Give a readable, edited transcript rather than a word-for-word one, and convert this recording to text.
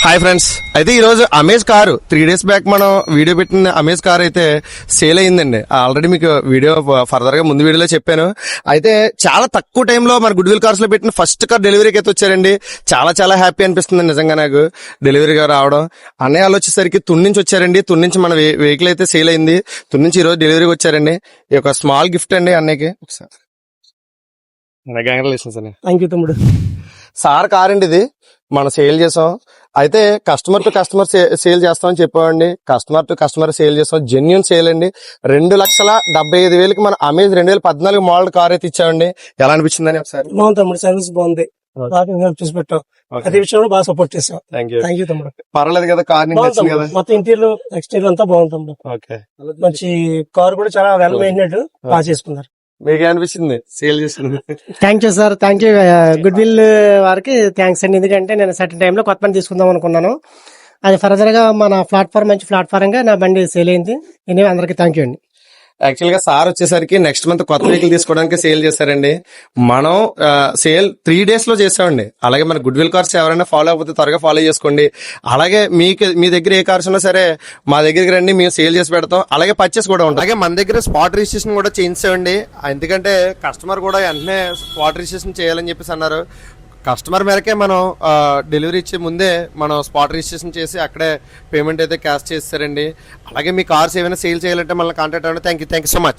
Hi friends, అయితే ఈరోజు amaze car 3 days back మనం వీడియో పెట్టిన అమేజ్ కార్ అయితే సేల్ అయిందండి. ఆల్రెడీ మీకు వీడియో ఫర్దర్ గా ముందు వీడియోలో చెప్పాను. అయితే చాలా తక్కువ టైంలో మన గుడ్ విల్ కార్స్ లో పెట్టిన ఫస్ట్ కార్ డెలివరీకి అయితే వచ్చారండి. చాలా చాలా హ్యాపీ అనిపిస్తుంది నిజంగా నాకు డెలివరీగా రావడం. అన్నయ్య వచ్చేసరికి తుని నుంచి వచ్చారండి. తుని నుంచి మన వెహికల్ అయితే సేల్ అయింది. తుని నుంచి ఈరోజు డెలివరీకి వచ్చారండి. ఈ ఒక స్మాల్ గిఫ్ట్ అండి అన్నయ్యకి. ఒకసారి థ్యాంక్ యూ తమ్ముడు. సార్ కార్ అండి ఇది, మనం సేల్ చేసాం. అయితే కస్టమర్ టు కస్టమర్ సేల్ చేస్తామని చెప్పామండి. కస్టమర్ టు కస్టమర్ సేల్ చేస్తాం, జెన్యూన్ సేల్ అండి. 2,75,000కి మన అమేజ్ 2014 మోడల్ కార్ అయితే ఇచ్చామండి. ఎలా అనిపించిందని ఒకసారి? బాగుంది తమ్ముడు, సర్వీస్ బాగుంది, చూసి పెట్టాం. అదే విషయంలో బాగా సపోర్ట్ చేసాం. థ్యాంక్ యూ తమ్ముడు. పర్వాలేదు కదా కార్? మొత్తం ఇంటీరియర్ ఎక్స్టీరియర్ అంతా బాగుంది తమ్ముడు. మంచి కార్ కూడా చాలా వెల్ మెయింటైనెడ్, బాగా చేసుకున్నారు. మీకు అనిపించింది సేల్ చేసింది? Thank you sir, thank you. Good will వారికి థ్యాంక్స్ అండి. ఎందుకంటే నేను సర్టన్ టైంలో కొత్త పని తీసుకుందాం అనుకున్నాను. అది ఫర్దర్ గా మన ప్లాట్ఫామ్ మంచి ప్లాట్ఫామ్ గా నా బండి సేల్ అయింది. నేను అందరికి థ్యాంక్ యూ అండి. యాక్చువల్ గా సార్ వచ్చేసరికి నెక్స్ట్ మంత్ కొత్త వెహికల్ తీసుకోవడానికి సేల్ చేశారండి. మనం సేల్ 3 days లో చేసామండి. అలాగే మన గుడ్ విల్ కార్స్ ఎవరైనా ఫాలో అయిపోతే త్వరగా ఫాలో చేసుకోండి. అలాగే మీ దగ్గర ఏ కార్స్ ఉన్నా సరే మా దగ్గరికి రండి, మేము సేల్ చేసి పెడతాం. అలాగే పర్చేస్ కూడా ఉంటాం. అలాగే మన దగ్గర స్పాట్ రిజిస్ట్రేషన్ కూడా చేయించామండి. ఎందుకంటే కస్టమర్ కూడా వెంటనే స్పాట్ రిజిస్ట్రేషన్ చేయాలని చెప్పేసి అన్నారు. కస్టమర్ మేరకే మనం డెలివరీ ఇచ్చే ముందే మనం స్పాట్ రిజిస్ట్రేషన్ చేసి అక్కడే పేమెంట్ అయితే క్యాష్ చేస్తారండి. అలాగే మీ కార్స్ ఏమైనా సేల్ చేయాలంటే మనల్ని కాంటాక్ట్ అవ్వండి. Thank you so much.